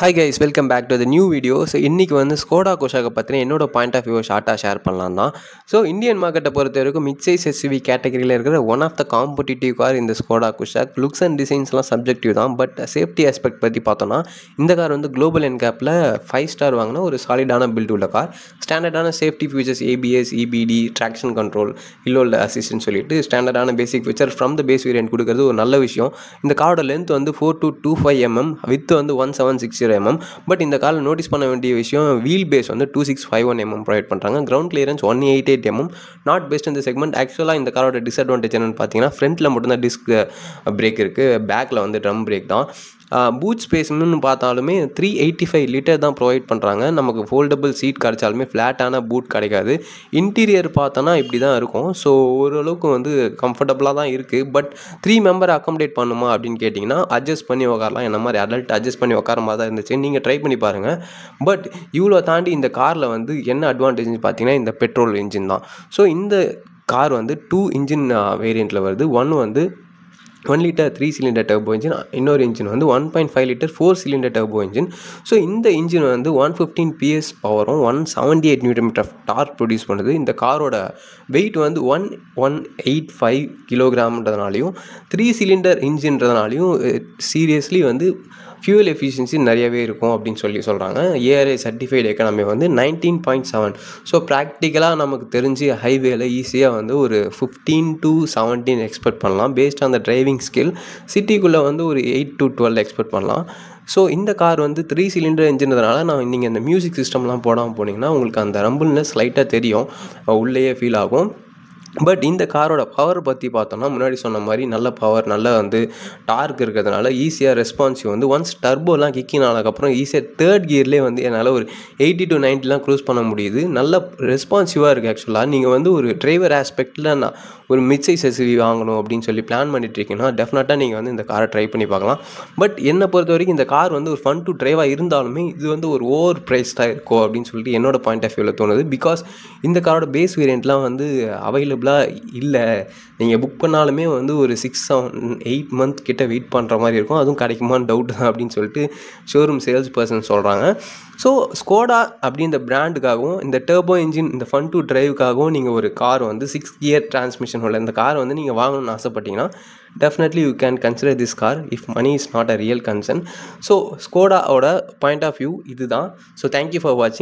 Hi guys, welcome back to the new video. So இன்றைக்கி வந்து Skoda குஷாக்கை பற்றின என்னோட பாயிண்ட் ஆஃப் வியூ ஷார்ட்டாக ஷேர் பண்ணலாம் தான். ஸோ இந்தியன் மார்க்கெட்டை பொறுத்த வரைக்கும் மிட் சைஸ் எஸ்யூவி கேட்டகரியில் இருக்கிற one of the competitive car இந்த ஸ்கோடா குஷாக். லுக்ஸ் அண்ட் டிசைன்ஸ்லாம் சப்ஜெக்டிவ் தான், பட் சேஃப்டி ஆஸ்பெக்ட் பற்றி பார்த்தோன்னா இந்த கார் வந்து குளோபல் என்கேப்பில் 5 ஸ்டார் வாங்கின ஒரு சாலிடான பில்ட் உள்ள கார். ஸ்டாண்டர்டான safety features ABS, EBD, traction control, இல்லோல்ல அசிஸ்டன்ட் சொல்லிட்டு ஸ்டாண்டர்டான basic feature from the base variant கொடுக்குறது ஒரு நல்ல விஷயம். இந்த காரோட லென்த் வந்து 4225 mm, வித் வந்து 1760 mm. பட் இந்த காரில் நோட்டீஸ் பண்ண வேண்டிய விஷயம், வீல் பேஸ் வந்து 2651 mm ப்ரொவைட் பண்ணுறாங்க. Ground clearance 188 mm, not best இந்த செக்மெண்ட். ஆக்சுவலாக இந்த காரோட டிஸ்அட்வான்டேஜ் என்னென்னு பார்த்தீங்கன்னா, ஃப்ரண்ட்டில் மட்டும்தான் டிஸ்க் பிரேக் இருக்குது, பேக்கில் வந்து ட்ரம் பிரேக் தான். பூட் ஸ்பேஸ்னு பார்த்தாலுமே 385 லிட்டர் தான் ப்ரொவைட் பண்ணுறாங்க. நமக்கு ஃபோல்டபுள் சீட் கிடைச்சாலுமே ஃப்ளாட்டான பூட் கிடைக்காது. இன்டீரியர் பார்த்தோன்னா இப்படி தான் இருக்கும். ஸோ ஓரளவுக்கு வந்து கம்ஃபர்டபுளாக தான் இருக்குது. பட் 3 மெம்பர் அக்காமடேட் பண்ணுமா அப்படின்னு கேட்டிங்கன்னா, அட்ஜஸ்ட் பண்ணி உட்காரலாம். என்ன மாதிரி அடல்ட் அட்ஜஸ்ட் பண்ணி உட்கார மாதிரி தான் இருந்துச்சு. நீங்கள் ட்ரை பண்ணி பாருங்கள். பட் இவ்வளோ தாண்டி இந்த காரில் வந்து என்ன அட்வான்டேஜ்னு பார்த்தீங்கன்னா, இந்த பெட்ரோல் இன்ஜின் தான். ஸோ இந்த கார் வந்து 2 இன்ஜின் வேரியண்ட்டில் வருது. ஒன்று வந்து 1 லிட்டர் 3 சிலிண்டர் டர்போ இன்ஜின், இன்னொரு இன்ஜின் வந்து 1.5 litre 4 cylinder turbo engine. So இந்த இன்ஜின் வந்து 115 PS பவரும் 178 Nm டார்க் ப்ரொடியூஸ் பண்ணுது. இந்த காரோட வெயிட் வந்து 1185 கிலோகிராம்ன்றதுனாலையும் 3 சிலிண்டர் இன்ஜின்றதுனாலையும் சீரியஸ்லி வந்து ஃபியூல் எஃபிஷியன்சி நிறையவே இருக்கும் அப்படின்னு சொல்கிறாங்க. ஏஆர்ஐ சர்டிஃபைடு எக்கானமி வந்து 19.7. ஸோ ப்ராக்டிக்கலாக நமக்கு தெரிஞ்சு ஹைவேல ஈஸியாக வந்து ஒரு 15 to 17 எக்ஸ்பெக்ட் பண்ணலாம். Based on the driving skill. சிட்டிக்குள்ளே வந்து ஒரு 8 to 12 எக்ஸ்பெக்ட் பண்ணலாம். ஸோ இந்த கார் வந்து 3 சிலிண்டர் இன்ஜின்றதுனால நீங்கள் இந்த மியூசிக் சிஸ்டம்லாம் போடாமல் போனீங்கன்னா உங்களுக்கு அந்த ரம்பிள்னஸ் லைட்டாக தெரியும், உள்ளேயே ஃபீல் ஆகும். பட் இந்த காரோட பவர் பற்றி பார்த்தோன்னா, முன்னாடி சொன்ன மாதிரி நல்ல பவர், நல்ல வந்து டார்க் இருக்கிறதுனால ஈஸியாக ரெஸ்பான்சிவ் வந்து ஒன்ஸ் டர்போலாம் கிக்கின் ஆனதுக்கப்புறம் ஈஸியாக தேர்ட் கியர்லேயே வந்து என்னால் ஒரு 80 to 90 க்ரூஸ் பண்ண முடியுது. நல்ல ரெஸ்பான்சிவாக இருக்குது. ஆக்சுவலாக நீங்கள் வந்து ஒரு டிரைவர் ஆஸ்பெக்டில் நான் ஒரு மிட் சைஸ் எஸ்யூவி வாங்கணும் அப்படின்னு சொல்லி பிளான் பண்ணிட்டுருக்கீங்கன்னா, டெஃபினட்டாக நீங்கள் வந்து இந்த காரை ட்ரை பண்ணி பார்க்கலாம். பட் என்னை பொறுத்த வரைக்கும் இந்த கார் வந்து ஒரு ஃபன் டு ட்ரைவாக இருந்தாலுமே இது வந்து ஒரு ஓவர் ப்ரைஸ்டாக இருக்கும் அப்படின்னு சொல்லிட்டு என்னோட பாயிண்ட் ஆஃப் வியூவில் தோணுது. பிகாஸ் இந்த காரோட பேஸ் வேரியண்ட்லாம் வந்து அவைலபிளாக இல்லை. நீங்கள் புக் பண்ணாலுமே வந்து ஒரு 6-8 மந்த் கிட்ட வெயிட் பண்ணுற மாதிரி இருக்கும். அதுவும் கிடைக்குமான்னு டவுட் தான் அப்படின்னு சொல்லிட்டு ஷோரூம் சேல்ஸ் பர்சன் சொல்கிறாங்க. ஸோ ஸ்கோடா அப்படின்ற பிராண்டுக்காகவும் இந்த டர்போ இன்ஜின் இந்த ஃபன் டு டிரைவுக்காகவும் நீங்கள் ஒரு கார் வந்து 6 கியர் டிரான்ஸ்மிஷன் உள்ள இந்த கார் வந்து நீங்கள் வாங்கணும்னு ஆசைப்பட்டீங்கன்னா, definitely you can consider this car if money is not a real concern. So ஸ்கோடாவோட பாயிண்ட் ஆஃப் வியூ இதுதான். ஸோ தேங்க்யூ ஃபார் வாட்சிங்.